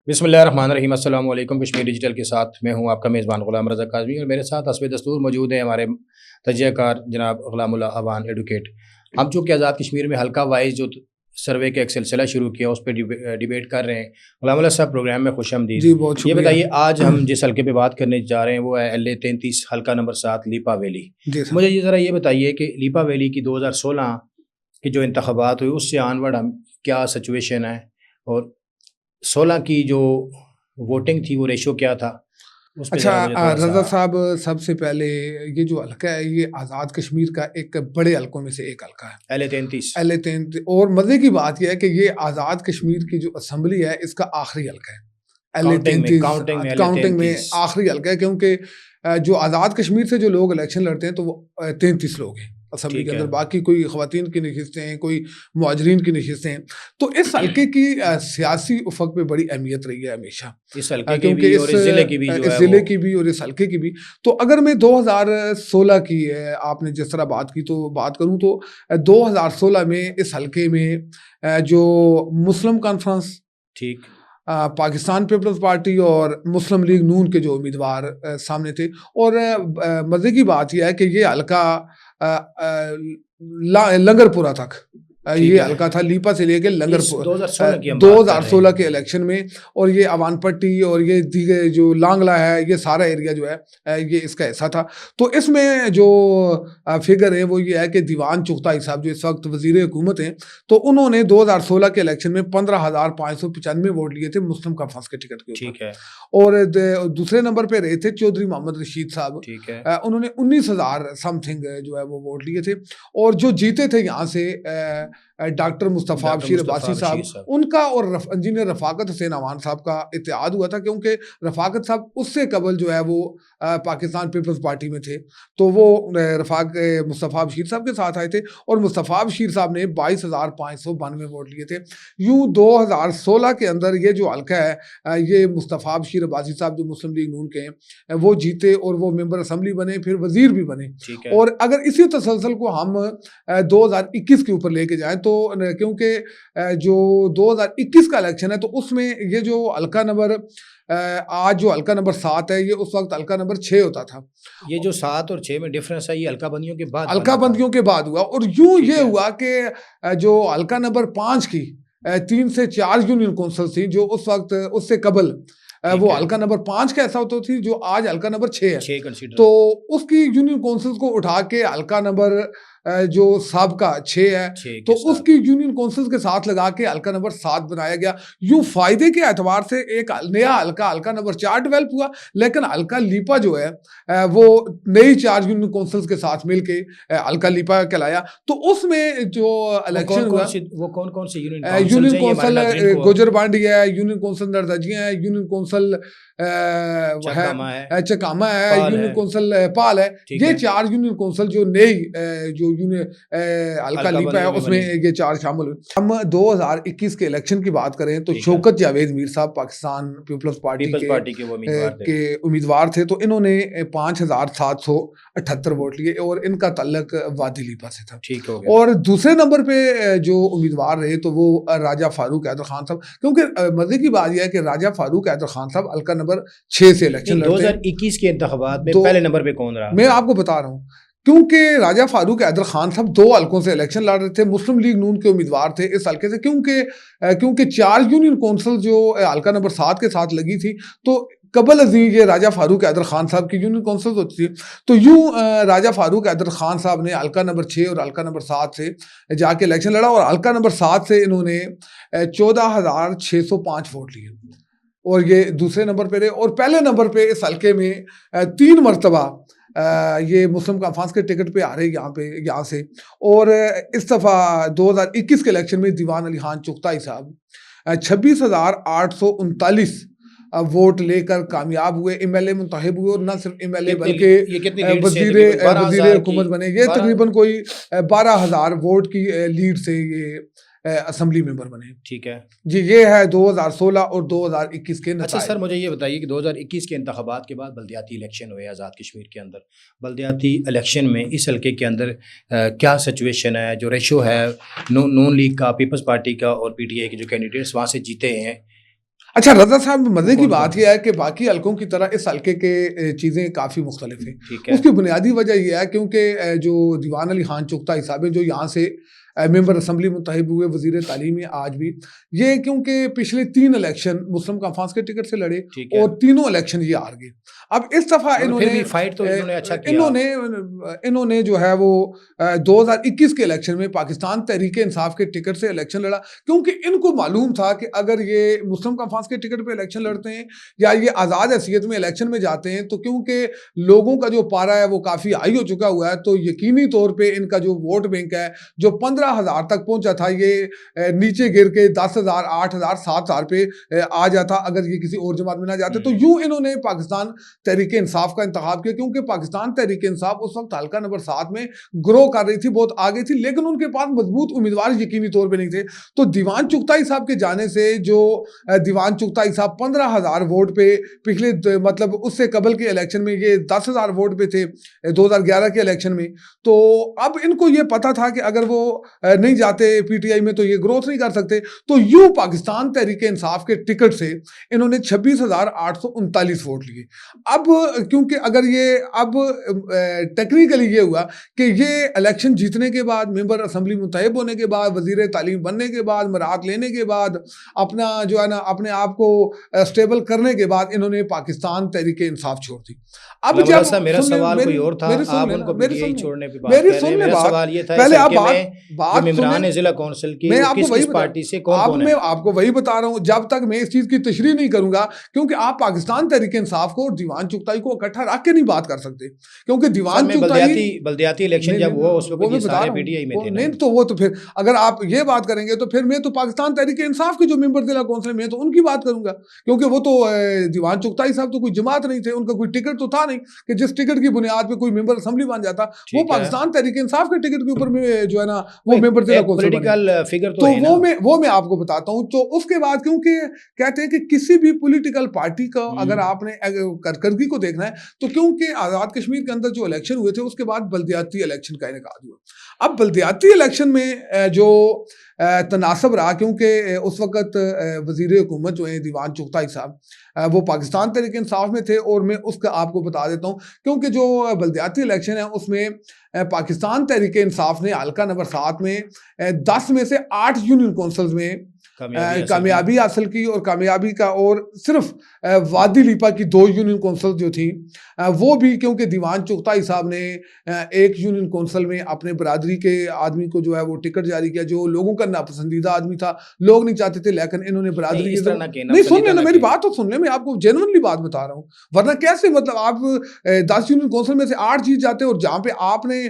बिस्मिल्लाहिर्रहमानिर्रहीम। अस्सलाम वालेकुम। कश्मीर डिजिटल के साथ मैं हूं आपका मेज़बान ग़ुलाम रज़ा काज़मी और मेरे साथ हस्बे दस्तूर मौजूद हैं हमारे तजज़ियाकार जनाब ग़ुलामुल्लाह अवान एडवोकेट। हम चूँकि आज़ाद कश्मीर में हल्का वाइज जो सर्वे का एक सिलसिला शुरू किया उस पर डिबेट कर रहे हैं। ग़ुलामुल्लाह साहब, प्रोग्राम में खुशामदीद। जी, बहुत ये शुक्रिया। बताइए, आज हम जिस हल्के पे बात करने जा रहे हैं वो है LA 33 हल्का नंबर 7 लीपा वैली। जी सर। मुझे ये ज़रा ये बताइए कि लीपा वैली की 2016 की जो इंतख़ाबात हुए उससे ऑनवर्ड हम क्या सिचुएशन है, और 16 की जो वोटिंग थी वो रेशो क्या था? उस पे अच्छा, ज़रा मुझे थोड़ा-सा। रज़ा साहब, सबसे पहले ये जो हल्का है ये आज़ाद कश्मीर का एक बड़े हल्कों में से एक हल्का है। LA 33। LA 33। और मज़े की बात ये है कि ये आज़ाद कश्मीर की जो असेंबली है इसका आखिरी हल्का है। LA काउंटिंग में 33 काउंटिंग में LA काउंटिंग में 33। आखिरी हल्का है, क्योंकि जो आज़ाद कश्मीर से जो लोग इलेक्शन लड़ते हैं तो वो 33 लोग हैं असेंबली के ठीक है। अंदर। बाकी कोई ख़वातीन की नशिस्तें हैं, कोई मुहाजिरीन की नशिस्तें हैं। तो इस हल्के की सियासी उफ़क़ पे बड़ी अहमियत रही है हमेशा। इस हल्के की क्योंकि भी और इस ज़िले की भी जो इस है वो। ज़िले की भी और इस हल्के की भी। तो अगर मैं 2016 की आपने जिस तरह बात की तो बात करूँ तो 2016 में इस हल्के में जो मुस्लिम कॉन्फ्रेंस, ठीक। पाकिस्तान पीपल्स पार्टी और मुस्लिम लीग नून के जो उम्मीदवार सामने थे। और मज़े की बात यह है कि ये हल्का लंगरपुरा तक, ठीक ये है। हल्का था लीपा से लेके इस लंगरपुर 2016 की हम बात कर रहे 2016 के हैं। इलेक्शन में। और ये अवान पट्टी और ये दीगर जो लांगला है, ये सारा एरिया जो है ये इसका हिस्सा था। तो इसमें जो फिगर है वो ये है कि दीवान चुगताई साहब जो इस वक्त वजीर हुकूमत हैं, तो उन्होंने 2016 के इलेक्शन में 15,595 वोट लिए थे मुस्लिम कॉन्फ्रेंस के टिकट के ऊपर। ठीक है। और दूसरे नंबर पे रहे थे चौधरी मोहम्मद रशीद साहब। ठीक है। उन्होंने 19,000 समथिंग जो है वो वोट लिए थे। और जो जीते थे यहाँ से डॉक्टर मुस्तफ़ा डॉक्टर बशीर मुस्तफ़ा अब्बासी बशीर साहब, साहब। उनका और इंजीनियर रफ़ाकत हुसैन अवान साहब का इत्तेहाद हुआ था, क्योंकि रफ़ाकत साहब उससे कबल जो है वो पाकिस्तान पीपल्स पार्टी में थे। तो वो मुस्तफ़ा बशीर साहब के साथ आए थे और मुस्तफ़ा बशीर साहब ने 22,592 वोट लिए थे। यूँ 2016 के अंदर ये जो हल्का है ये मुस्तफ़ा बशीर अब्बासी साहब जो मुस्लिम लीग नून के हैं वो जीते और वो मेंबर असम्बली बने, फिर वजीर भी बने। ठीक है। और अगर इसी तसलसल को हम 2021 के ऊपर लेके जाएं तो क्योंकि जो 2021 का इलेक्शन है तो उसमें ये जो हल्का नंबर आज जो हल्का नंबर 7 है, ये उस वक्त हल्का नंबर 6 होता था। ये जो 7 और 6 में डिफरेंस है ये हल्का बंदियों के बाद हल्का बना था। बंदियों के बाद हुआ। और यूं ठीक ये है। हुआ कि जो हल्का नंबर 5 की 3 से 4 यूनियन कौंसल थी जो उस वक्त उससे कबल ठीक वो है। हल्का नंबर 5 का ऐसा होता थी जो आज हल्का नंबर 6 है। 6 कंसीडर। तो उसकी यूनियन कौंसिल्स को उठा के हल्का नंबर जो साबका 6 है 6 तो के साथ। उसकी यूनियन कौंसिल्स के साथ लगा के हल्का नंबर 7 बनाया गया। यूं फायदे के एतबार से एक नया हल्का नंबर 4 डेवलप हुआ। लेकिन हल्का लीपा जो है वो नई 4 यूनियन कौंसिल्स के साथ मिलके हल्का लीपा कहलाया। तो उसमें जो इलेक्शन हुआ, वो कौन-कौन सी यूनियन काउंसिल्स यूनियन हैं, ये हमारे कौंसल नाज़रीन को गुजर बांडी है, यूनियन कौंसल नरदजियां है, यूनियन कौंसल है चकामा है, चकामा है, पाल यूनियन है। कौंसल पाल है। ठीक ये है। 4 यूनियन कौंसल जो नई जो यूनियन हल्का हल्का लीपा है बंदियों में उसमें बनी। ये 4 शामिल हुए। हम 2021 के इलेक्शन की बात करें तो ठीक है। शौकत जावेद मीर साहब पाकिस्तान पीपल्स पार्टी पीपल्स पार्टी के वो उम्मीदवार थे। के उम्मीदवार थे। तो इन्होंने 5,778 वोट लिए और इनका तल्लक वादी लीपा से था। ठीक हो गया। और दूसरे नंबर पे जो उम्मीदवार रहे तो वो राजा फारूक हैदर खान साहब, क्योंकि मजे की बात यह है कि राजा फारूक हैदर खान साहब हल्का नंबर 6 से इलेक्शन नहीं, लड़ते हैं। 2021 के इंतखाबात में तो पहले नंबर पे कौन रहा मैं फिर? आपको बता रहा हूँ, क्योंकि राजा फारूक हैदर खान साहब 2 हल्कों से इलेक्शन लड़ रहे थे, मुस्लिम लीग नून के उम्मीदवार थे इस हल्के से। क्योंकि 4 यूनियन कौंसिल जो हल्का नंबर 7 के साथ लगी थी, तो कबल अजीज ये राजा फारूक हैदर खान साहब की यूनियन कौंसिल होती थी। तो यूं राजा फारूक हैदर खान साहब ने हल्का नंबर 6 और हल्का नंबर 7 से जाके इलेक्शन लड़ा और हल्का नंबर 7 से इन्होंने 14,605 वोट लिए और ये दूसरे नंबर पे रहे। और पहले नंबर पे इस हल्के में 3 मरतबा ये मुस्लिम कॉन्फ्रेंस के टिकट पे आ रहे यहाँ से। और इस दफ़ा 2021 के इलेक्शन में दीवान अली खान चुगताई साहब 26,839 वोट लेकर कामयाब हुए, MLA मुंतखब हुए। और न सिर्फ MLA बल्कि ये कितनी लीड से? वजीर तकरीबन वजीर 12,000 की। हुकूमत बने। ये 12। तकरीबन कोई 12,000 वोट की लीड से ये असम्बली मेंबर बने। ठीक है। जी, ये है 2016 और 2021 के अच्छा नताए। सर, मुझे ये बताइए कि 2021 के इंतखाबात के बाद बल्दियाती इलेक्शन हुए आज़ाद कश्मीर के अंदर। बल्दियाती इलेक्शन में इस हल्के के अंदर क्या सिचुएशन है, जो रेशो है नून लीग का, पीपल्स पार्टी का और PTI के जो कैंडिडेट्स वहाँ से जीते हैं, अच्छा रजा साहब, मजे की कौन बात कौन यह है कि बाकी हलकों की तरह इस हलके के चीज़ें काफ़ी मुख्तलिफ हैं। ठीक है उसकी बुनियादी वजह यह है क्योंकि जो दीवान अली खान चुगताई साहब हैं, जो यहाँ से मेंबर असम्बली मुंतखब हुए, वजीर तालीम है आज भी, ये क्योंकि पिछले 3 इलेक्शन मुस्लिम कॉन्फ्रेंस के टिकट से लड़े ठीक है। और तीनों इलेक्शन ये हार गए। अब इस दफ़ा मगर फिर इन्होंने भी फाइट तो इन्होंने अच्छा किया। इन्होंने जो है वो 2021 के इलेक्शन में पाकिस्तान तहरीक इंसाफ के टिकट से इलेक्शन लड़ा, क्योंकि इनको मालूम था कि अगर ये मुस्लिम कॉन्फ्रेंस के टिकट पे इलेक्शन लड़ते हैं या ये आज़ाद हैसियत में इलेक्शन में जाते हैं, तो क्योंकि लोगों का जो पारा है वो काफ़ी हाई हो चुका हुआ है, तो यकीनी तौर पर इनका जो वोट बैंक है जो 15,000 तक पहुंचा था, ये नीचे गिर के 10,000, 8,000, 7,000 पे आ जाता अगर ये किसी और जमात में ना जाते। तो यूं इन्होंने पाकिस्तान तहरीक इंसाफ का इंतखाब किया, क्योंकि पाकिस्तान तहरीक इंसाफ उस वक्त हल्का नंबर 7 में ग्रो कर रही थी, बहुत आगे थी, लेकिन उनके पास मजबूत उम्मीदवार यकीनी तौर पे नहीं थे। तो दीवान चुगताई साहब के जाने से जो दीवान चुगताई साहब 15,000 वोट पे पिछले मतलब उससे कबल के इलेक्शन में ये 10,000 वोट पे थे 2011 के इलेक्शन में। तो अब इनको ये पता था कि अगर वो नहीं जाते पीटीआई में तो ये ग्रोथ नहीं कर सकते। तो यूं पाकिस्तान तहरीक इंसाफ के टिकट से इन्होंने 26,839 वोट लिए। अब क्योंकि अगर ये अब टेक्निकली ये हुआ कि ये इलेक्शन जीतने के बाद, मेंबर असम्बली मुंतखब होने के बाद, वजीर तालीम बनने के बाद, मरात लेने के बाद, अपना जो है ना अपने आप को स्टेबल करने के बाद इन्होंने पाकिस्तान तहरीक इंसाफ छोड़ दी। अब जब मेरा सवाल कोई और था, आप उनको पीटीआई छोड़ने पे बात कर रहे हैं। मेरा सवाल ये था, पहले आप बात मेंबरान है जिला काउंसिल की, मैं आपको वही पार्टी से कौन है? मैं आपको वही बता रहा हूं, जब तक मैं इस चीज की तशरीह नहीं करूंगा, क्योंकि आप पाकिस्तान तहरीक इंसाफ को और दीवान चुगताई को इकट्ठा रख के नहीं बात कर सकते, क्योंकि दीवान चुगताई बल्दियाती इलेक्शन जब हुआ उस वक्त ये सारे पीटीआई में थे नहीं, तो वो तो फिर अगर आप ये बात करेंगे तो फिर मैं तो पाकिस्तान तहरीक इंसाफ के जो मेंबर जिला काउंसिल में तो उनकी बात करूंगा, क्योंकि वो तो दीवान चुगताई साहब तो कोई जमात नहीं थे, उनका कोई टिकट तो था नहीं कि जिस टिकट की बुनियाद पे कोई मेंबर असेंबली बन जाता। वो पाकिस्तान तहरीक इंसाफ के टिकट के ऊपर में जो है ना वो मेंबर जिला पॉलिटिकल फिगर तो वो मैं आपको बताता हूं। तो उसके बाद क्योंकि कहते हैं कि किसी भी पॉलिटिकल पार्टी का अगर आपने कारकर्दगी को देखना है, तो क्योंकि आज़ाद कश्मीर के अंदर जो इलेक्शन हुए थे उसके बाद बल्दियाती इलेक्शन का इनेकाद हुआ। अब बल्दियाती इलेक्शन में जो तनासब रहा, क्योंकि उस वक्त वजीर हुकूमत जो है दीवान चुगताई साहब, वो पाकिस्तान तहरीक इंसाफ में थे। और मैं उसका आपको बता देता हूँ, क्योंकि जो बल्दियाती इलेक्शन है उसमें पाकिस्तान तहरीक इंसाफ ने हल्का नंबर 7 में 10 में से 8 यूनियन कौंसल्स में कामयाबी हासिल की, और कामयाबी का और सिर्फ वादी लीपा की 2 यूनियन कौंसल जो थी वो भी क्योंकि दीवान चुगताई साहब ने एक यूनियन कौंसल में अपने बरादरी के आदमी को जो है वो टिकट जारी किया, जो लोगों का नापसंदीदा आदमी था, लोग नहीं चाहते थे, लेकिन इन्होंने बरादरी की नहीं सुन लेना मेरी बात तो सुन ले, मैं आपको जेन्युइनली बात बता रहा हूँ, वरना कैसे मतलब आप 10 यूनियन कौंसिल में से 8 जीत जाते हैं, और जहाँ पे आपने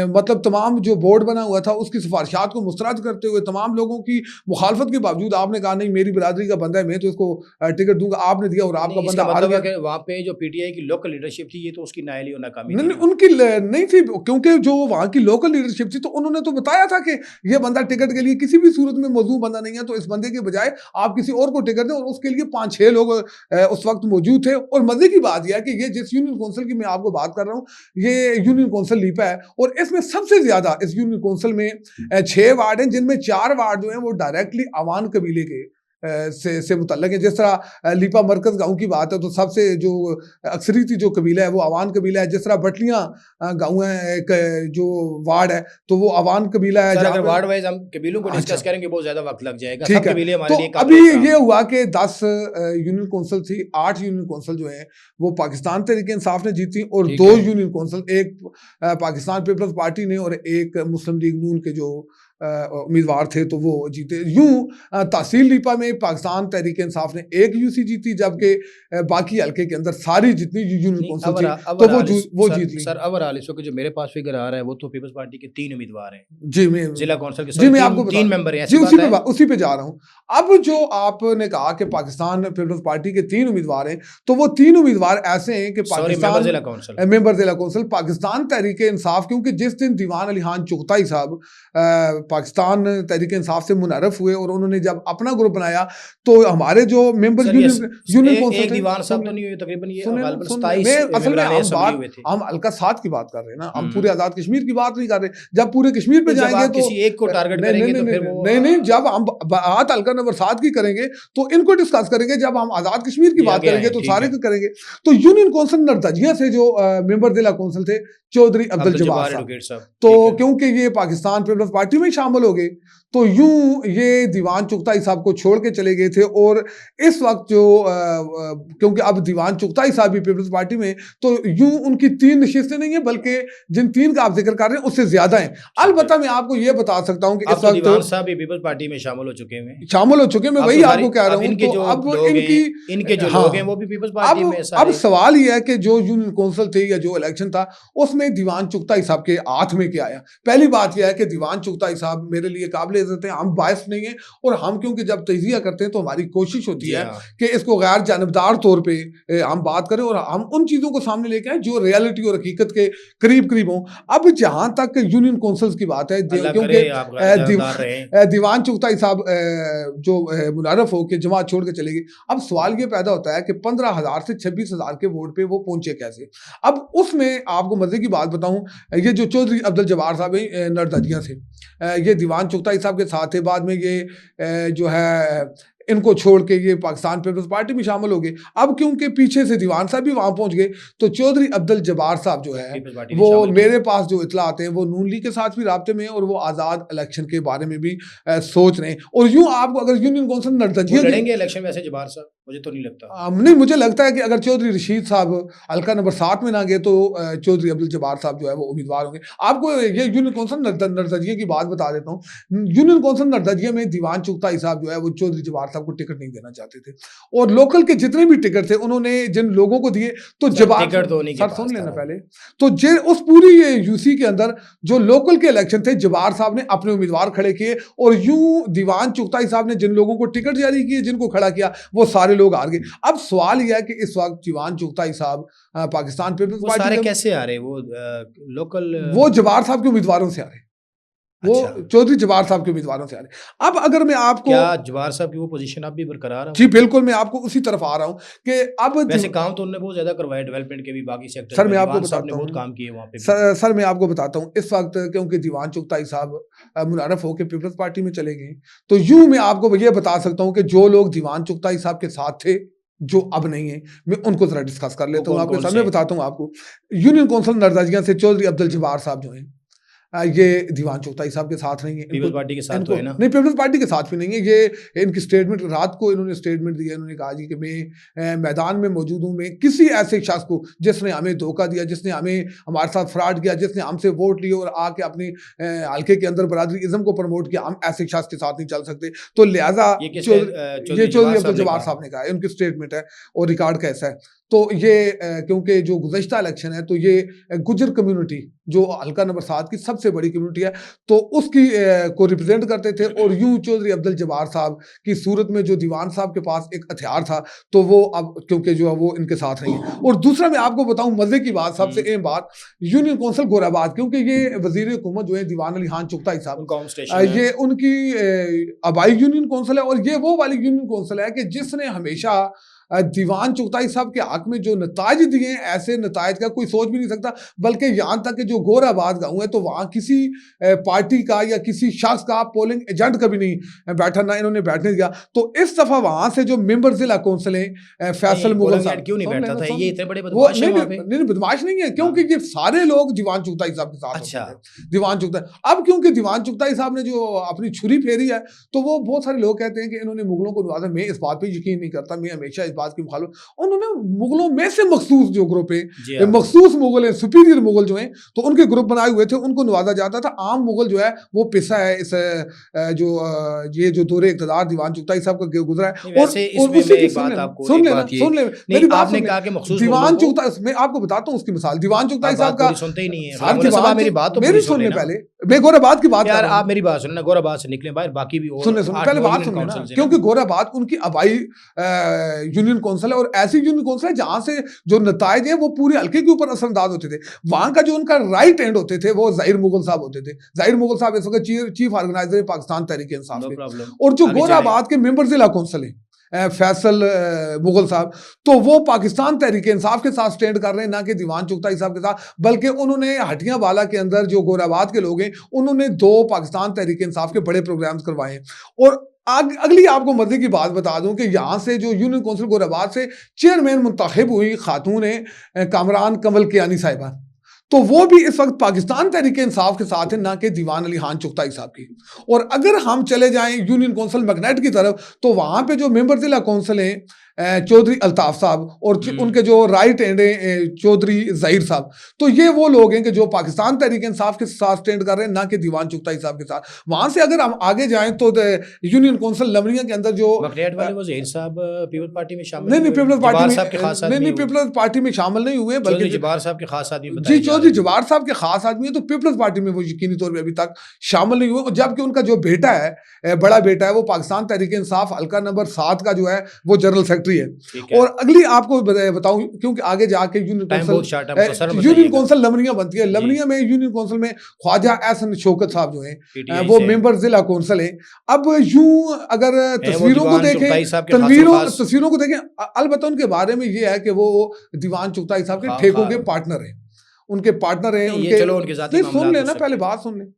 मतलब तमाम जो बोर्ड बना हुआ था उसकी सिफारिशात को मुस्तरद करते हुए तमाम लोगों की मुखालफत के बावजूद आपने कहा नहीं मेरी बरादरी का बंदा है, मैं तो इसको टिकट दूंगा, आपने दिया और आपका बंदा हार गया। वहाँ पे जो पीटीआई की लोकल लीडरशिप थी ये तो उसकी नायली और नाकामी नहीं, उनकी नहीं थी, क्योंकि जो वहाँ की लोकल लीडरशिप थी तो उन्होंने तो बताया था कि ये बंदा टिकट के लिए किसी भी सूरत में मौजूद बंदा नहीं है, तो इस बंदे के बजाय आप किसी और को टिकट दें, और उसके लिए 5-6 लोग उस वक्त मौजूद थे। और मजे की बात यह है कि ये जिस यूनियन कौंसिल की मैं आपको बात कर रहा हूँ, ये यूनियन कौंसिल लीपा है, और इसमें सबसे ज्यादा इस यूनियन कौंसिल में 6 वार्ड हैं, जिनमें 4 वार्ड जो हैं वो डायरेक्टली अवान कबीले के से मुतल्लक है। जिस तरह लीपा मरकज गांव की बात है तो सबसे जो अक्सरीती जो कबीला है वो अवान कबीला है। जिस तरह बटलियां गांव है एक जो वार्ड है तो वो अवान कबीला है। अगर वार्ड वाइज हम कबीलों को डिस्कस करेंगे बहुत ज्यादा वक्त लग जाएगा। ठीक है, तो अभी ये हुआ कि 10 यूनियन कौंसिल थी, 8 यूनियन कौंसिल जो है वो पाकिस्तान तहरीक इंसाफ ने जीती, और 2 यूनियन कौंसिल, एक पाकिस्तान पीपल्स पार्टी ने और एक मुस्लिम लीग नून के जो उम्मीदवार थे तो वो जीते। यूं तहसील लीपा में पाकिस्तान तहरीक इंसाफ ने 1 यूसी जीती, जबकि बाकी हल्के के अंदर सारी जितनी यूनियन कौंसिल थी तो वो जीत ली। सर ओवरऑल इस वक्त जो मेरे पास फिगर आ रहा है वो तो पीपल्स पार्टी के 3 उम्मीदवार हैं। जी, मैं जिला कौंसिल के जी मैं आपको 3 मेंबर हैं। जी उसी पे जा रहा हूँ। अब जो आपने कहा कि पाकिस्तान पीपल्स पार्टी के 3 उम्मीदवार हैं, तो वो 3 उम्मीदवार ऐसे हैं कि पाकिस्तान मेंबर जिला कौंसिल पाकिस्तान तहरीक इंसाफ, क्योंकि जिस दिन दीवान अली खान चुगताई साहब पाकिस्तान तहरीक इंसाफ से मुनरफ हुए और उन्होंने जब अपना ग्रुप बनाया तो हमारे जो मेंबर यूनियन कौंसिल एक दीवान साहब तो नहीं हुए तकरीबन, ये गालिबन 27 असल में हम हल्का 7 की बात कर रहे हैं ना, हम पूरे आजाद कश्मीर की बात नहीं कर रहे। जब पूरे कश्मीर पे जाएंगे तो किसी एक को टारगेट करेंगे तो फिर वो नहीं, जब हम बात हल्का नंबर 7 की करेंगे तो इनको डिस्कस करेंगे, जब हम आजाद कश्मीर की बात करेंगे तो सारे को करेंगे। तो यूनियन कौंसिल नरदजिया से जो मेंबर जिला कौंसिल थे चौधरी अब्दुल जब्बार साहब, तो क्योंकि ये पाकिस्तान पीपल्स पार्टी में शामिल हो गए तो यूं ये दीवान चुगताई साहब को छोड़ के चले गए थे। और इस वक्त जो क्योंकि अब दीवान चुगताई साहब भी पीपल्स पार्टी में, तो यूं उनकी 3 नशिस्तें नहीं है बल्कि जिन 3 का आप जिक्र कर रहे हैं उससे ज्यादा हैं। अलबत्ता मैं आपको ये बता सकता हूं कि इस वक्त दीवान साहब भी पीपल्स पार्टी में शामिल हो चुके हैं, मैं वही आपको कह रहा हूं। तो अब इनके जो लोग हैं वो भी पीपल्स पार्टी में। अब सवाल ये है कि जो यूनियन कौंसिल थे या जो इलेक्शन था उसमें दीवान चुगताई साहब के हाथ में क्या आया। पहली बात यह है कि दीवान चुगताई साहब मेरे लिए काबिल इज्जत है, हम बायस नहीं है और हम क्योंकि जब तजिया करते हैं तो हमारी कोशिश होती है कि इसको गैर जानबदार तौर पे हम बात करें और हम उन चीजों को सामने लेके आए जो रियलिटी और हकीकत के करीब करीब हों। अब जहां तक यूनियन कौंसिल्स की बात है, क्योंकि दीवान चुगताई साहब जो मुनारफ हो के जमात छोड़ के चले गए, अब सवाल ये पैदा होता है कि 15,000 से 26,000 के वोट पे वो पहुंचे कैसे। अब उसमें आपको मजे की बात बताऊं, ये जो चौधरी अब्दुल जब्बार साहब है नरदजिया से, ये दीवान चुगताई साहब के साथ थे, बाद में ये जो है इनको छोड़ के ये पाकिस्तान पीपल्स पार्टी में शामिल हो गए। अब क्योंकि पीछे से दीवान साहब भी वहां पहुंच गए तो चौधरी अब्दुल जब्बार साहब जो है वो मेरे पास जो इतला आते हैं वो नून लीग के साथ भी राब्ते में और वो आजाद इलेक्शन के बारे में भी सोच रहे हैं। और यूं आपको अगर यूनियन कौंसिल नरदजिया लड़ेंगे इलेक्शन वैसे जब्बार साहब, मुझे तो नहीं लगता। नहीं, मुझे लगता है कि अगर चौधरी रशीद साहब हल्का नंबर 7 में ना गए तो चौधरी अब्दुल जब्बार साहब जो है वो उम्मीदवार होंगे। आपको ये यूनियन कौंसिल नरदजिया की बात बता देता हूँ। यूनियन कौंसिल नरदजिया में दीवान चुगताई साहब जो है वो चौधरी जब्बार साहब को टिकट नहीं देना चाहते थे और लोकल के जितने भी टिकट थे उन्होंने जिन लोगों को दिए तो जब्बार सर सुन लेना पहले, तो उस पूरी यूसी के अंदर जो लोकल के इलेक्शन थे जब्बार साहब ने अपने उम्मीदवार खड़े किए और यूं दीवान चुगताई साहब ने जिन लोगों को टिकट जारी किए, जिनको खड़ा किया, वो सारे लोग हार गए। अब सवाल यह है कि इस वक्त दीवान चुगताई साहब पाकिस्तान पीपल्स पार्टी सारे कैसे आ रहे, वो लोकल वो जब्बार साहब के उम्मीदवारों से आ रहे, वो चौधरी जब्बार साहब के उम्मीदवारों से आ रहे। अब अगर मैं आपको क्या जब्बार साहब की वो पोजीशन अब भी बरकरार है? जी बिल्कुल, मैं आपको उसी तरफ आ रहा हूं कि अब वैसे काम तो उन्होंने बहुत ज्यादा करवाया डेवलपमेंट के भी, बाकी सेक्टर सर मैं आपको बताता हूं, बहुत काम किए वहां पे। सर मैं आपको बताता हूं, इस वक्त क्योंकि दीवान चुगताई साहब मुनारफ होकर पीपल्स पार्टी में चले गए तो यूं मैं आपको ये बता सकता हूं कि जो लोग दीवान चुगताई साहब के साथ थे जो अब नहीं है, मैं उनको जरा डिस्कस कर लेता हूँ आपके सामने। बताता हूँ आपको, यूनियन कौंसिल नरदजिया से चौधरी अब्दुल जब्बार साहब जो हैं ये दीवान चुगताई साहब के साथ नहीं है, पीपल्स पार्टी के साथ तो है ना? नहीं, पीपल्स पार्टी के साथ भी नहीं है। ये इनकी स्टेटमेंट रात को इन्होंने स्टेटमेंट दिया, इन्होंने कहा जी कि मैं मैदान में मौजूद हूँ, मैं किसी ऐसे शख्स को जिसने हमें धोखा दिया, जिसने हमें हमारे साथ फ्रॉड किया, जिसने हमसे वोट लिए और आके अपने हल्के के अंदर बरादरीइज्म को प्रमोट किया, हम ऐसे शख्स के साथ नहीं चल सकते। तो लिहाजा ये चौधरी अब्दुल जब्बार साहब ने कहा, उनकी स्टेटमेंट है और रिकॉर्ड कैसा है। तो ये क्योंकि जो गुज़श्ता इलेक्शन है तो ये गुजर कम्युनिटी जो हल्का नंबर 7 की सबसे बड़ी कम्युनिटी है तो उसकी को रिप्रेजेंट करते थे और यूं चौधरी अब्दुल जब्बार साहब की सूरत में जो दीवान साहब के पास एक हथियार था तो वो अब क्योंकि जो है वो इनके साथ नहीं है। और दूसरा मैं आपको बताऊं मजे की बात, सबसे अहम बात, यूनियन कौंसिल गोराबाद, क्योंकि ये वजीर हुकूमत जो है दीवान अली खान चुगताई साहब, ये उनकी आबाई यूनियन कौंसिल है और ये वो वाली यूनियन कौंसिल है कि जिसने हमेशा दीवान चुगताई साहब के हक में जो नताज दिए हैं, ऐसे नताज का कोई सोच भी नहीं सकता। बल्कि यहाँ तक कि जो गोराबाद गाँव है तो वहाँ किसी पार्टी का या किसी शख्स का पोलिंग एजेंट कभी नहीं बैठा, ना इन्होंने बैठने दिया। तो इस दफा वहाँ से जो मेंबर जिला कौंसिल है फैसल मुगल साहब, क्यों नहीं बैठा था? ये इतने बड़े बदमाश हैं वहाँ पे? नहीं, बदमाश नहीं है, क्योंकि ये सारे लोग दीवान चुगताई साहब के साथ। अच्छा, दीवान चुगताई, अब क्योंकि दीवान चुगताई साहब ने जो अपनी छुरी फेरी है तो वो बहुत सारे लोग कहते हैं कि इन्होंने मुगलों को नवाजा। मैं इस बात पर यकीन नहीं करता, मैं हमेशा इस बात की मुखालिफ। उन्होंने मुगलों में से मखसूस जो ग्रुप है, मखसूस मुगल है, सुपीरियर मुगल जो हैं, तो उनके ग्रुप बनाए हुए थे, उनको नवाजा जाता था। आम मुगल जो है वो पिसा है इस जो ये जो दौरे इक़्तिदार दीवान चुगताई साहब का गुजरा है। और सुन ले मेरी बात, आपने कहा कि मखसूस दीवान चुगताई, मैं आपको बताता हूँ उसकी मिसाल। दीवान चुगताई साहब का सुनते ही नहीं है, मेरी बात मेरी सुनने पहले मैं गोराबाद की बात कर यार रहा हूँ। आप मेरी बात सुनो ना, गोराबाद से निकले बाहर, बाकी भी और सुने 8 पहले 9 बात यूनियन सुनिए ना, काउंसिल्स हैं क्योंकि गोराबाद उनकी आबाई यूनियन काउंसिल है और ऐसी यूनियन काउंसिल है जहां से जो नताइज है वो पूरे हल्के के ऊपर असरअंदाज होते थे। वहां का जो उनका राइट हैंड होते थे वो जाहिर मुगल साहब होते थे। जाहिर मुगल साहब इस वक्त chief organiser Pakistan Tehreek Insaf no के। प्रॉब्लम, और जो आगे चलें। गोराबाद के मेंबर जिला काउंसिल है फैसल मुगल साहब, तो वो पाकिस्तान तहरीक इंसाफ के साथ स्टैंड कर रहे हैं, ना कि दीवान चुगताई साहब के साथ। बल्कि उन्होंने हटिया वाला के अंदर जो गोराबाद के लोग हैं उन्होंने 2 पाकिस्तान तहरीक इंसाफ के बड़े प्रोग्राम्स करवाए हैं। और अगली आपको मजे की बात बता दूं कि यहाँ से जो यूनियन काउंसिल गोराबाद से चेयरमैन मुंतखब हुई खातून है कामरान कमल कियानी साहिबा, तो वो भी इस वक्त पाकिस्तान तहरीक इंसाफ के साथ है, ना कि दीवान अली खान चुगताई साहब की। और अगर हम चले जाएं यूनियन काउंसिल मैग्नेट की तरफ, तो वहां पे जो मेंबर जिला काउंसिल हैं चौधरी अल्ताफ साहब और उनके जो राइट हैंड है चौधरी जहीर साहब, तो ये वो लोग हैं कि जो पाकिस्तान तहरीक इंसाफ के साथ स्टैंड कर रहे हैं, ना कि दीवान चुगताई साहब के साथ। वहां से अगर हम आगे जाएं तो यूनियन काउंसिल लमनिया के अंदर जो मकरेट वाले वो जहीर साहब पीपल्स पार्टी में शामिल नहीं पीपल्स पार्टी में साहब के खास आदमी, नहीं पीपल्स पार्टी में शामिल नहीं हुए, बल्कि जवार साहब के खास आदमी जी चौधरी जवार साहब के खास आदमी है, तो पीपल्स पार्टी में वो यकीनी तौर पे अभी तक शामिल नहीं हुए। और जबकि उनका जो बेटा है बड़ा बेटा है वो पाकिस्तान तहरीक इंसाफ हल्का नंबर 7 का जो है वो जनरल सेक्रेटरी है। और अगली आपको बताऊं, क्योंकि आगे जाके यूनियन काउंसिल लमनिया बनती है। लमनिया में यूनियन काउंसिल में ख्वाजा एहसन शौकत साहब जो है वो मेंबर जिला काउंसिल है। अब यूं अगर तस्वीरों को देखें, तस्वीरों को देखें, अलबत्ता उनके बारे में ये है कि वो दीवान चुगताई साहब के ठेकों के पार्टनर हैं, उनके पार्टनर हैं उनके। चलो उनके साथ सुन लेना, पहले बात सुन ले।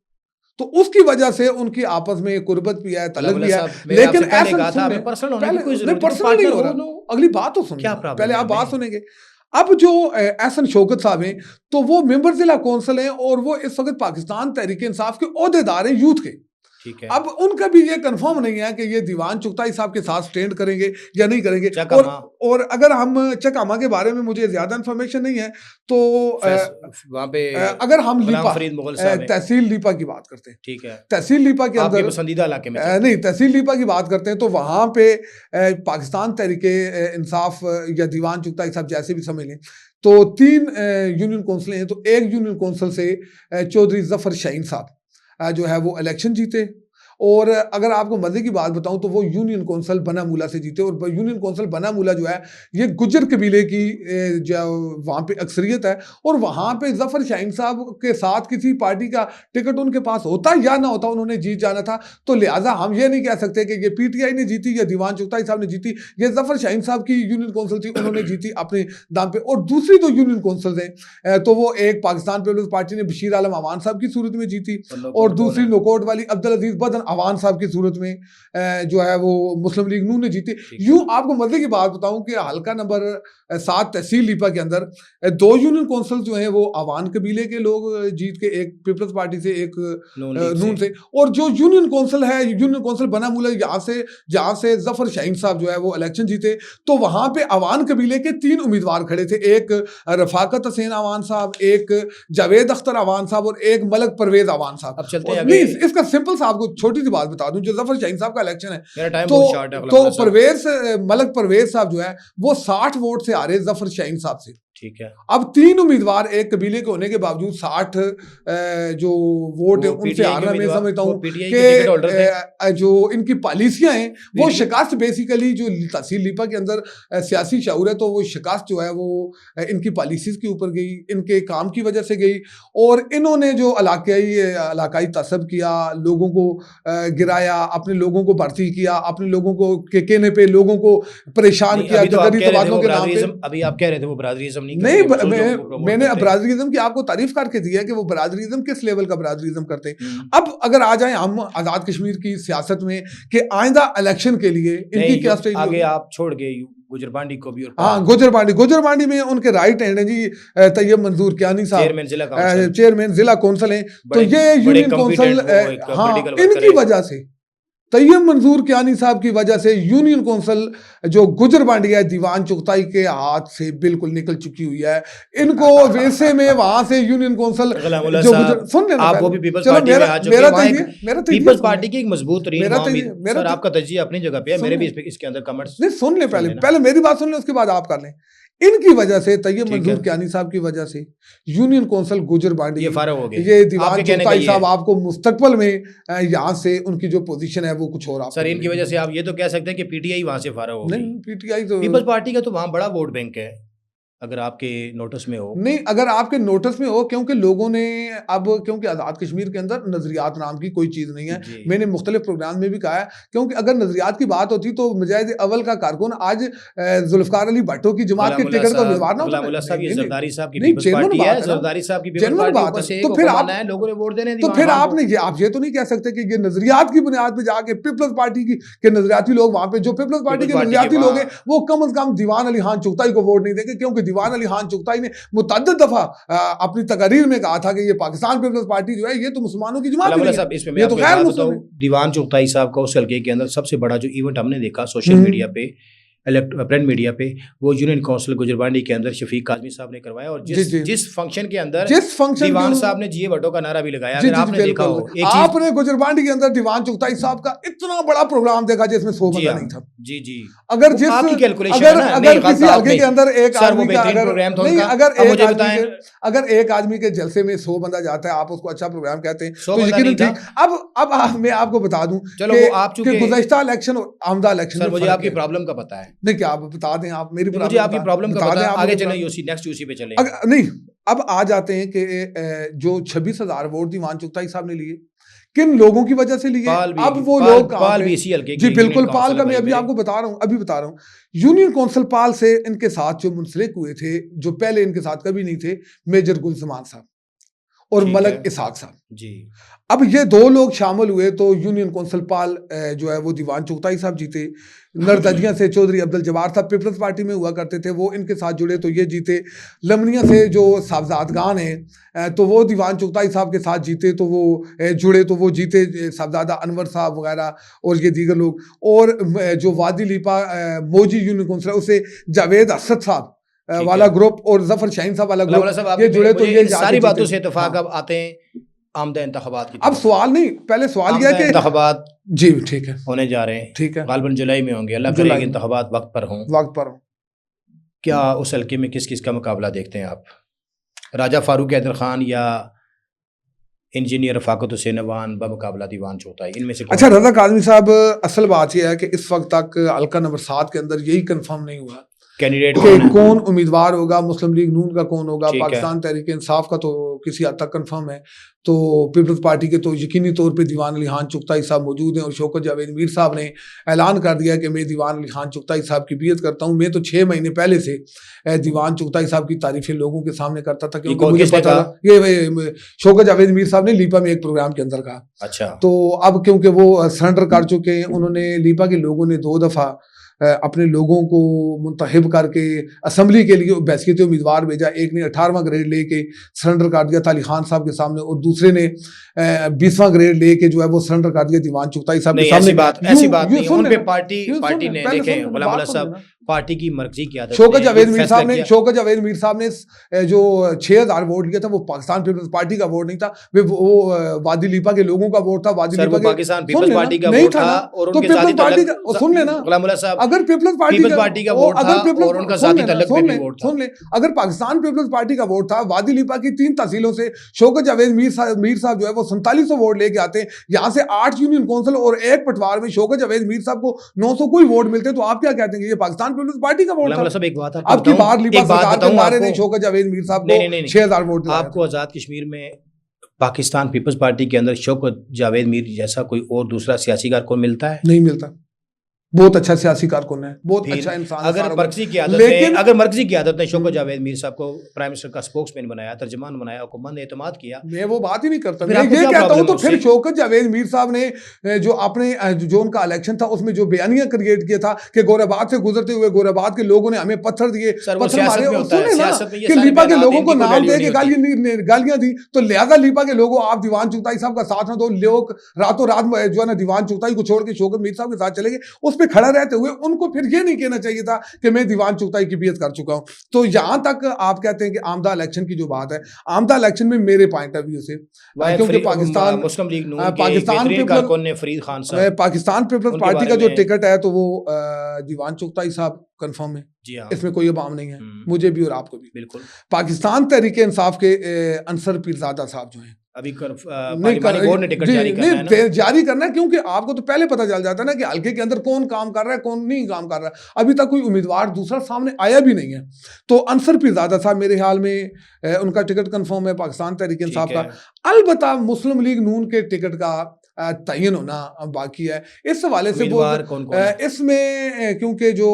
तो उसकी वजह से उनकी आपस में कुर्बत भी है, तलक भी है, लेकिन ऐसा पर्सनल नहीं हो रहा। अगली बात तो सुन, पहले आप बात सुनेंगे। अब जो एहसन शौकत साहब हैं तो वो मेंबर जिला काउंसिल हैं और वो इस वक्त पाकिस्तान तहरीक इंसाफ के ओहदेदार हैं यूथ के। अब उनका भी ये कंफर्म नहीं है कि ये दीवान चुगताई साहब के साथ स्टैंड करेंगे या नहीं करेंगे। और अगर हम चकामा के बारे में मुझे ज्यादा इंफॉर्मेशन नहीं है, तो वहाँ पे अगर हम लीपा तहसील लीपा की बात करते हैं, ठीक है, तहसील लीपा के अंदर पसंदीदा इलाके में नहीं, तहसील लीपा की बात करते हैं, तो वहां पे पाकिस्तान तहरीक इंसाफ या दीवान चुगताई साहब जैसे भी समझ लें, तो 3 यूनियन काउंसिल हैं। तो एक यूनियन काउंसिल से चौधरी जफर शाहीन साहब जो है वो इलेक्शन जीते। और अगर आपको मजे की बात बताऊं तो वो यूनियन काउंसिल बनामूला से जीते। और यूनियन काउंसिल बनामूला जो है ये गुज्जर कबीले की जो वहाँ पे अक्सरियत है, और वहाँ पे जफर शाहीन साहब के साथ किसी पार्टी का टिकट उनके पास होता या ना होता, उन्होंने जीत जाना था। तो लिहाजा हम ये नहीं कह सकते कि ये पीटीआई ने जीती या दीवान चुगताई साहब ने जीती, ये जफर शाहीन साहब की यूनियन काउंसिल थी, उन्होंने जीती अपने दाम पे। और दूसरी दो यूनियन काउंसिल हैं तो वो एक पाकिस्तान पीपल्स पार्टी ने बशीर आलम अवान साहब की सूरत में जीती, और दूसरी नोकोट वाली अब्दुल अजीज बदन अवान साहब की सूरत में जो है वो मुस्लिम लीग नून ने जीती। यूं आपको मजे की बात बताऊं कि हल्का नंबर 7 तहसील लीपा के अंदर 2 यूनियन काउंसिल जो हैं वो अवान कबीले के लोग जीत के, एक पीपल्स पार्टी से, एक नून से। और जो यूनियन काउंसिल है, यूनियन काउंसिल बनामूला, जहां से जफर शाहीन साहब जो है वो इलेक्शन जीते, तो वहां पे अवान कबीले के 3 उम्मीदवार खड़े थे, एक रफाकत हसैन अवान साहब, एक जावेद अख्तर अवान साहब और एक मलक परवेज अवान साहब। इसका सिंपल सा आपको छोटी सी बात बता दूं, जो जफर शाहीन साहब का इलेक्शन है तो मलक परवेज साहब जो है वो 60 वोट से आ रहे जफर शाहीन साहब से, ठीक है। अब 3 उम्मीदवार एक कबीले के होने के बावजूद 60 जो वोट है उनसे आ रहा। मैं समझता हूँ कि जो इनकी पॉलिसियां हैं वो शिकस्त, बेसिकली जो तहसील लीपा के अंदर सियासी शऊर है, तो वो शिकस्त जो है वो इनकी पॉलिसीज के ऊपर गई, इनके काम की वजह से गई। और इन्होंने जो इलाकाई तसब किया, लोगों को गिराया, अपने लोगों को भर्ती किया, अपने लोगों को के कहने पे लोगों को परेशान किया जगरी तबादलों के नाम पे। अभी आप कह रहे थे वो बरादरीज़म नहीं, मैंने बरादरीज़म की आपको तारीफ करके दी है कि वो बरादरीज़म किस लेवल का बरादरीज़म करते हैं। अब अगर आ जाए हम आज़ाद कश्मीर की सियासत में कि आइंदा इलेक्शन के लिए इनकी क्या स्ट्रेटजी, आगे आप छोड़ गए गुजरबांडी को भी, हाँ गुजरबांडी में उनके राइट हैंड है जी तैयब मंजूर कियानी साहब, चेयरमैन जिला काउंसिल हैं। तो ये यूनियन काउंसिल, हाँ, इनकी वजह से, तैयब मंजूर कियानी साहब की वजह से यूनियन काउंसिल जो गुजरबांडी है दीवान चुगताई के हाथ से बिल्कुल निकल चुकी हुई है। इनको वैसे में वहां से यूनियन काउंसिल जो सुन लेना, आप वो भी पीपल्स पार्टी में आ चुके हैं, मेरा पीपल्स पार्टी की एक मजबूत मेरा आपका तजिया अपनी जगह पे है, मेरे भी इसके अंदर कमेंट्स नहीं। सुन ले, पहले मेरी बात सुन ले, उसके बाद आप कर लें इनकी वजह से, तैयब ठीक है। मंजूर कियानी साहब की वजह से, यूनियन कौंसिल गुजरबांडी ये फारग हो गए। ये दीवान आपके कहने का चुगताई ये साहब है। आपको मुस्तकबल में यहाँ से उनकी जो पोजीशन है वो कुछ और आपको सर इनकी मिलेगी। वजह से आप ये तो कह सकते हैं कि पीटीआई वहां से फारग हो गई। नहीं, पीटीआई तो पीपल्स पार्टी का तो वहां बड़ा वोट बैंक है, अगर आपके नोटिस में हो। नहीं, अगर आपके नोटिस में हो, क्योंकि लोगों ने अब, क्योंकि आज़ाद कश्मीर के अंदर नजरियात नाम की कोई चीज़ नहीं है। जी। मैंने मुख्तलिफ प्रोग्राम में भी कहा है, क्योंकि अगर नजरियात की बात होती तो मुजाहिद अव्वल का कारकुन आज जुल्फकार अली भट्टो की जमात के टिकट को उम्मीदवार ना होता। गुलामुल्लाह साहब, ये जरदारी साहब की नहीं, पीपल्स जेन्युइन पार्टी बात है, है ना। जरदारी साहब की पीपल्स जेन्युइन पार्टी बात ऊपर है। से तो एक फिर हुक्म आप आना है, लोगों ने वोट देने तो दीवान फिर खान को। आपने ये तो नहीं कह सकते कि ये नजरियात की बुनियाद पे जाके पीपल्स पार्टी के नजरियाती लोग वहां पे, जो पीपल्स पार्टी के नजरियाती लोग हैं, वो कम से कम दीवान अली खान चुगताई को वोट नहीं देंगे, क्योंकि दीवान अली खान चुगताई ने मुतअद्दिद दफा अपनी तकरीर में कहा था कि ये पाकिस्तान पीपल्स पार्टी जो है ये तो मुसलमानों की जमात गुलामुल्लाह नहीं साहब, है, इसमें मैं ये तो आपको एक गैर बात मुस्लिम बताऊं, है। दीवान चुगताई साहब का उस हल्के के अंदर सबसे बड़ा जो इवेंट हमने देखा सोशल हम्म। मीडिया पे, प्रिंट मीडिया पे, वो यूनियन काउंसिल गुजरबांडी के अंदर शफीक काजमी साहब ने करवाया, और जी, जिस जी। जिस फंक्शन के अंदर जिस फंक्शन दीवान के साहब ने जीए भट्टो का नारा भी लगाया, जी अगर जी आपने देखा हो बिल्कुल, एक चीज। आपने गुजरबांडी के अंदर दीवान चुगताई साहब का इतना बड़ा प्रोग्राम देखा जिसमें 100 जी बंदा हाँ, नहीं था। जी जी, अगर वो जिस आपकी कैलकुलेशन अगर है ना, अगर नहीं, किसी गलत हल्के आपने। के अंदर एक सर, वो आदमी का बेहतरीन अगर प्रोग्राम था नहीं, उनका। अगर अब एक मुझे आदमी बताएं, के अगर एक आदमी के जलसे में 100 बंदा जाता है, आप उसको अच्छा प्रोग्राम कहते हैं, 100 तो बंदा यकीनन नहीं ठीक। अब मैं आपको बता दूं चलो कि वो आप कि चुके। गुज़श्ता इलेक्शन और आमदा इलेक्शन सर में मुझे फर्क आपकी है। प्रॉब्लम का पता है, नहीं, क्या आप बता दें, आप मेरी मुझे प्रॉब्लम आपकी प्रॉब्लम का बता दें, पता, आप आगे मुझे चले, प्रॉब्लम- यूसी नेक्स्ट यूसी पे चले। नहीं, अब आ जाते हैं कि जो 26,000 वोट दीवान चुगताई साहब ने लिए, किन लोगों की वजह से लिए, पाल भी, अब वो पाल, लोग कहाँ पाल पे? भी इसी हल्के जी के बिल्कुल, यूनियन पाल काउंसिल का मैं भाई अभी मेरे। आपको बता रहा हूँ, अभी बता रहा हूँ। यूनियन काउंसिल पाल से इनके साथ जो मुंसलिक हुए थे, जो पहले इनके साथ कभी नहीं थे, मेजर गुलजमान साहब और ठीक मलक है। इसहाक साहब। जी, अब ये दो लोग शामिल हुए तो यूनियन काउंसिल पाल जो है वो दीवान चुगताई साहब जीते। नरदजिया से चौधरी अब्दुल जब्बार साहब पीपल्स पार्टी में हुआ करते थे, वो इनके साथ जुड़े तो ये जीते। लमनिया से जो साहबजादगान हैं तो वो दीवान चुगताई साहब के साथ जीते, तो वो जुड़े तो वो जीते, साहबजादा अनवर साहब वगैरह और ये दीगर लोग। और जो वादी लिपा मोजी यूनियन काउंसिल उसे जावेद असद साहब वाला ग्रुप और जफर शाहीन साहब वाला ग्रुप, ये जुड़े तो ये सारी बातों से हाँ। इत्तेफाक अब आते हैं आमदा इंतखाबात की। अब सवाल नहीं, पहले सवाल यह है कि इंतखाबात जी ठीक है, होने जा रहे हैं, ठीक है, गालबन जुलाई में होंगे, अल्लाह करे कि इंतखाबात वक्त पर हों। वक्त पर हो। क्या उस हल्के में किस किस का मुकाबला देखते हैं आप? राजा फारूक हैदर खान या इंजीनियर रफाकत हुसैन अवान बमुकाबला दीवान चुगताई, इनमें से अच्छा, रजा काज़मी साहब, असल बात यह है कि इस वक्त तक हल्का नंबर 7 के अंदर यही कंफर्म नहीं हुआ कैंडिडेट कि कौन उम्मीदवार होगा, मुस्लिम लीग नून का कौन होगा, ठीक है। पाकिस्तान तहरीक इंसाफ का तो किसी हद तक कंफर्म है, तो पीपल्स पार्टी के तो यकीनी तौर पे दीवान अली खान चुगताई साहब मौजूद हैं। और शौकत जावेद मीर साहब ने ऐलान कर दिया कि मैं दीवान अली खान चुगताई साहब की बियत करता हूँ। मैं तो 6 महीने पहले से दीवान चुगताई साहब की तारीफें लोगों के सामने करता था, क्योंकि मुझे पता था ये शौकत जावेद मीर साहब ने लीपा में एक प्रोग्राम के अंदर कहा। अच्छा, तो अब क्योंकि वो सरेंडर कर चुके हैं, उन्होंने लीपा के लोगों ने 2 दफ़ा अपने लोगों को मुंतखब करके असम्बली के लिए बैसियती उम्मीदवार भेजा। एक ने 18वां ग्रेड लेके सरेंडर कर दिया था अली खान साहब के सामने, और दूसरे ने 20वां ग्रेड लेके जो है वो सरेंडर कर दिया दीवान चुगताई साहब के सामने। ऐसी बात नहीं, उन पे पार्टी ने देखें गुलाम साहब, पार्टी की मर्जी की आदत। शौकत जावेद मीर साहब ने जो 6,000 वोट लिया था वो पाकिस्तान पीपल्स पार्टी का वोट नहीं था, वो वादी लीपा के लोगों का वोट था। वादी लीपा के पाकिस्तान पीपल्स पार्टी का वोट था, और तो पीपल्स पार्टी का सुन लेना, गुलाम साहब, अगर पीपल्स पार्टी का वोट था और उनका जाती तल्लुक पे भी वोट था, सुन ले, अगर पाकिस्तान पीपल्स पार्टी का वोट था, वादी लीपा की 3 तहसीलों से शौकत जावेद मीर साहब जो है वो 4700 वोट लेके आते हैं। यहाँ से 8 यूनियन काउंसिल और 1 पटवार में शौकत जावेद मीर साहब को 900 कोई वोट मिलते, तो आप क्या कहते हैं? ये पाकिस्तान पीपल्स पार्टी का वोट था। एक बात आपकी बार लीपा सरकार के बारे में शौकत जावेद मीर साहब को 6,000 वोट। आपको आजाद कश्मीर में पाकिस्तान पीपल्स पार्टी के अंदर शौकत जावेद मीर जैसा कोई और दूसरा सियासी कारकुन मिलता है? नहीं मिलता। बहुत अच्छा सियासी कारकुन है, बहुत अच्छा इंसान। अगर मर्कजी की आदत ने शौकत जावेद मीर साहब को प्राइम मिनिस्टर का स्पोक्समैन बनाया, तर्जमान बनाया, हुकूमत एतमाद किया, मैं वो बात ही नहीं करता। मैं ये कहता हूं तो फिर शौकत जावेद मीर साहब ने जो अपने जो उनका इलेक्शन था उसमें जो बयानिया क्रिएट किया था कि गोराबाद से गुजरते हुए गोराबाद के लोगों ने हमें पत्थर दिए, पत्थर मारे, सुने ना कि लीपा के लोगों को नाम दे के गालियां दी, तो लिहाजा लीपा के लोगों आप दीवान चुगताई साहब का साथ ना दो, लोग रातों रात जो है ना दीवान चुगताई को छोड़ के शौकत मीर साहब के साथ चले गए। उस पे खड़ा रहते हुए उनको फिर ये नहीं कहना चाहिए था कि मैं दीवान चुगताई की बियत कर चुका हूँ। तो यहाँ तक आप कहते हैं कि आमदा इलेक्शन की जो बात है, आमदा इलेक्शन में मेरे पॉइंट ऑफ व्यू से, क्योंकि पाकिस्तान मुस्लिम लीग नून पाकिस्तान के कारकुन ने फरीद खान साहब, पाकिस्तान पीपल्स पार्टी का जो टिकट है तो वो दीवान चुगताई साहब कंफर्म है। जी हाँ, इसमें कोई अबाम नहीं है, मुझे भी और आपको भी। बिल्कुल। पाकिस्तान तहरीक इंसाफ के अंसर पीरजादा साहब जो हैं, अभी पार्लिमानी बोर्ड ने टिकट जारी करना है ना? जारी करना है, क्योंकि आपको तो पहले पता चल जाता है ना कि हल्के के अंदर कौन काम कर रहा है, कौन नहीं काम कर रहा है। अभी तक कोई उम्मीदवार दूसरा सामने आया भी नहीं है। तो अंसर पीरजादा साहब मेरे ख्याल में उनका टिकट कंफर्म है पाकिस्तान तहरीक इंसाफ का। अलबत्ता मुस्लिम लीग नून के टिकट का तयन होना बाकी है। इस हवाले से इसमें क्योंकि जो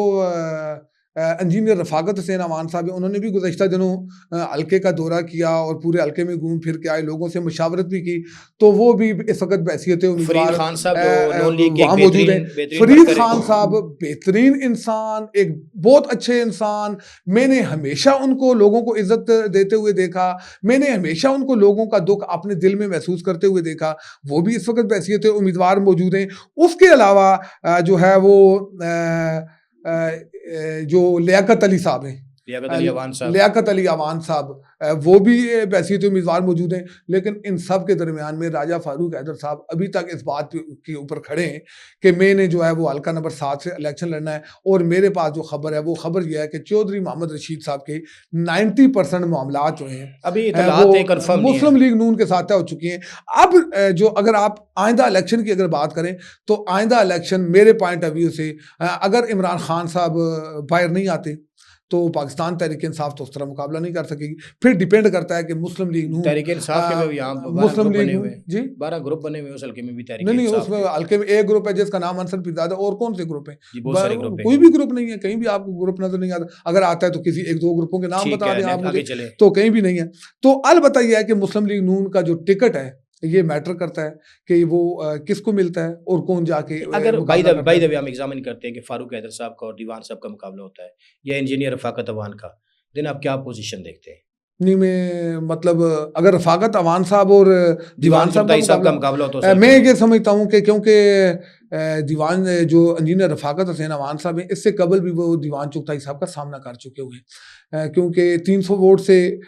इंजीनियर रफाकत हुसैन अवान साहब, उन्होंने भी गुज़श्ता दिनों हल्के का दौरा किया और पूरे हल्के में घूम फिर के आए, लोगों से मुशावरत भी की, तो वो भी इस वक्त बहसीयत उम्मीदवार वहाँ मौजूद हैं। फरीद खान साहब बेहतरीन इंसान, एक बहुत अच्छे इंसान, मैंने हमेशा उनको लोगों को इज्जत देते हुए देखा, मैंने हमेशा उनको लोगों का दुख अपने दिल में महसूस करते हुए देखा, वो भी इस वक्त बहसीयत उम्मीदवार मौजूद हैं। उसके अलावा जो है वो जो लियाकत अली साहब हैं, लियाकत अली अवान साहब, वो भी बैसीत उम्मीदवार मौजूद हैं। लेकिन इन सब के दरमियान में राजा फारूक हैदर साहब अभी तक इस बात के ऊपर खड़े हैं कि मैंने जो है वो हल्का नंबर 7 से इलेक्शन लड़ना है। और मेरे पास जो खबर है वो खबर यह है कि चौधरी मोहम्मद रशीद साहब के 90% मामला जो हैं अभी वो मुस्लिम लीग नून के साथ तय हो चुकी हैं। अब जो अगर आप आइंदा इलेक्शन की अगर बात करें तो आइंदा इलेक्शन मेरे पॉइंट ऑफ व्यू से अगर इमरान खान साहब बाहर नहीं आते तो पाकिस्तान तहरीक इंसाफ तो उस तरह मुकाबला नहीं कर सकेगी। फिर डिपेंड करता है कि मुस्लिम लीग नून तहरीक इंसाफ के में यहाँ मुस्लिम लीग जी 12 ग्रुप बने हुए, उस हल्के में भी तहरीक नहीं, उसमें हल्के में एक ग्रुप है जिसका नाम अंसर पीरजादा, और कौन से ग्रुप है? कोई भी ग्रुप नहीं है, कहीं भी आपको ग्रुप नजर नहीं आता। अगर आता है तो किसी 1-2 ग्रुपों के नाम बता दें आप मुझे, तो कहीं भी नहीं है। तो अलबत्ता यह है कि मुस्लिम लीग नून का जो टिकट है ये मैटर करता है कि वो किसको मिलता है और कौन जाके। अगर बाय द वे हम एग्जामिन करते हैं कि फारूक हैदर साहब का और दीवान साहब का मुकाबला होता है या इंजीनियर रफाकत अवान का, देन आप क्या पोजीशन देखते हैं? नहीं, मैं मतलब अगर रफाकत अवान साहब और दीवान साहब का मुकाबला होता है, मैं ये समझता हूँ कि क्योंकि दीवान जो इंजीनियर रफाकत हुसैन अवान साहब हैं, इससे कबल भी वो दीवान चुगताई साहब का सामना कर चुके हुए हैं, क्योंकि 300 वोट से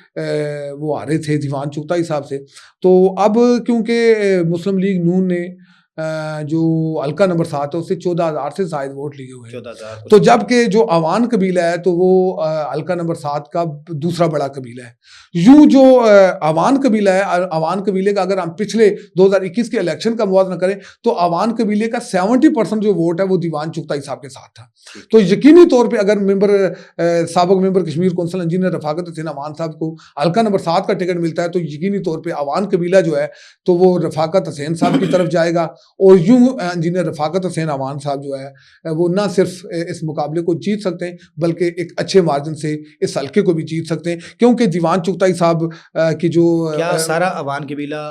वो हारे थे दीवान चुगताई साहब से। तो अब क्योंकि मुस्लिम लीग नून ने जो हल्का नंबर 7 है उससे 14,000 से ज्यादा वोट लिए हुए हैं। तो जबकि जो अवान कबीला है तो वो हल्का नंबर 7 का दूसरा बड़ा कबीला है। यूं जो अवान कबीला है, अवान कबीले का अगर हम पिछले 2021 के इलेक्शन का मुआवजा करें तो अवान कबीले का 70% जो वोट है वो दीवान चुगताई साहब के साथ था। तो यकीनी तौर पर अगर साबिक member Kashmir council engineer Rafaqat Hussain Awan साहब को हल्का नंबर 7 का टिकट मिलता है तो यकीनी तौर पर अवान कबीला जो है तो वो रफाकत हुसैन साहब की तरफ जाएगा। और यूं इंजीनियर रफाकत हुसैन अवान साहब जो है वो ना सिर्फ इस मुकाबले को जीत सकते हैं बल्कि एक अच्छे मार्जिन से इस हल्के को भी जीत सकते हैं, क्योंकि दीवान चुगताई साहब की जो क्या सारा अवान कबीला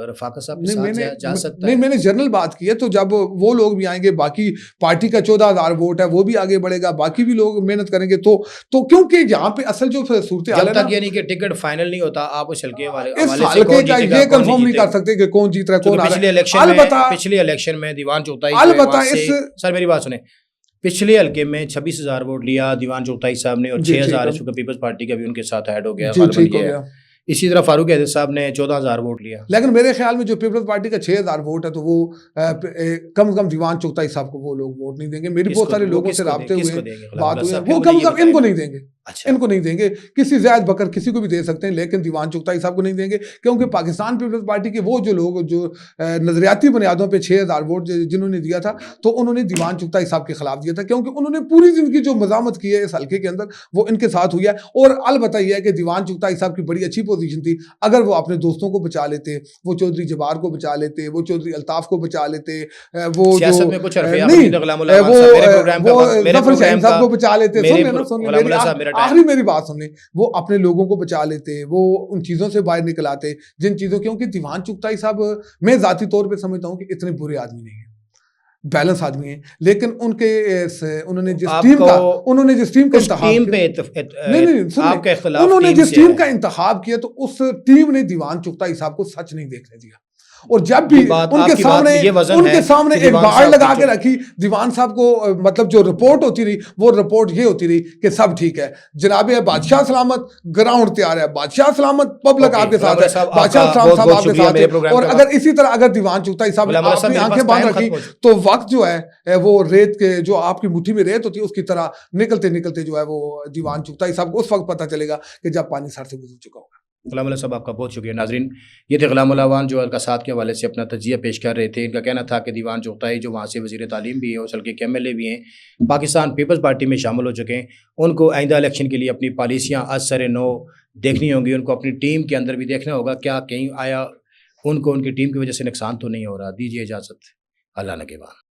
रफाकत साहब के साथ जा सकता है? नहीं, मैंने जनरल बात की है। तो जब वो लोग भी आएंगे, बाकी पार्टी का 14,000 वोट है वो भी आगे बढ़ेगा, बाकी भी लोग मेहनत करेंगे। तो क्योंकि यहाँ पे असल जो सूरत हाल है, जब तक यानी कि टिकट फाइनल नहीं होता आप उस हल्के वाले इस हल्के का ये कंफर्म नहीं कर सकते कि कौन जीत रहा है, कौन आ रहा है। पिछले इलेक्शन में दीवान चुगताई, सर मेरी बात सुने, पिछले हल्के में 26,000 वोट लिया दीवान चुगताई साहब ने और 6,000 पीपल्स पार्टी का भी उनके साथ ऐड हो गया। इसी तरह फारूक हैदर साहब ने 14,000 वोट लिया। लेकिन मेरे ख्याल में जो पीपल्स पार्टी का 6,000 वोट है तो वो कम से कम दीवान चुगताई साहब को वो लोग वोट नहीं देंगे। मेरी बहुत सारे लोगों से राब्ते हुए, बात हुई, वो कम से कम इनको नहीं देंगे। अच्छा। इनको नहीं देंगे, किसी ज़ायद बकर किसी को भी दे सकते हैं, लेकिन दीवान चुगताई साहब को नहीं देंगे, क्योंकि पाकिस्तान पीपल्स पार्टी के वो जो लोग जो नजरियाती बुनियादों पे 6,000 वोट जिन्होंने दिया था तो उन्होंने दीवान चुगताई साहब के खिलाफ दिया था, क्योंकि उन्होंने पूरी जिंदगी जो मजामत की है इस हल्के के अंदर वो इनके साथ हुई है। और अलबत्ता यह है कि दीवान चुगताई साहब की बड़ी अच्छी पोजीशन थी, अगर वो अपने दोस्तों को बचा लेते, वो चौधरी जबार को बचा लेते, वो चौधरी अल्ताफ को बचा लेते, वो सियासत में कुछ साहब को बचा लेते, आखिरी मेरी बात सुन, वो अपने लोगों को बचा लेते, वो उन चीजों से बाहर निकल आते जिन चीजों, क्योंकि दीवान चुगताई साहब मैं जाती तौर पे समझता हूं कि इतने बुरे आदमी नहीं है, बैलेंस आदमी है। लेकिन उन्होंने जिस टीम का उन्होंने जिस टीम का इंतखाब किया तो उस टीम ने दीवान चुगताई साहब को सच नहीं देखने दिया। और जब भी उनके सामने एक बाड़ लगा के रखी दीवान साहब को, मतलब जो रिपोर्ट होती रही वो रिपोर्ट ये होती रही कि सब ठीक है जनाब, बादशाह सलामत, ग्राउंड तैयार है, बादशाह सलामत, पब्लिक आपके साथ है, बादशाह साहब आपके साथ है। और अगर इसी तरह अगर दीवान चुगताई साहब ने अपनी आंखें बांध रखी तो वक्त जो है वो रेत के, जो आपकी मुट्ठी में रेत होती है उसकी तरह निकलते निकलते जो है वो दीवान चुगताई साहब को उस वक्त पता चलेगा कि जब पानी सर से गुजर चुका होगा। गुलाम साहब आपका बहुत शुक्रिया। नाजरीन, ये थे गुलाम अवान जो अलकासात के हवाले से अपना तजिया पेश कर रहे थे। इनका कहना था कि दीवान चुगताई जो वहाँ से वज़ीर तालीम भी है, उस हल्के के MLA भी हैं, पाकिस्तान पीपल्स पार्टी में शामिल हो चुके हैं, उनको आइंदा इलेक्शन के लिए अपनी पॉलिसियाँ आज सर नो देखनी होंगी। उनको अपनी टीम के अंदर भी देखना होगा क्या कहीं आया उनको उनकी टीम की वजह से नुकसान तो नहीं हो रहा। दीजिए इजाज़त, अल्लाह नगहबान।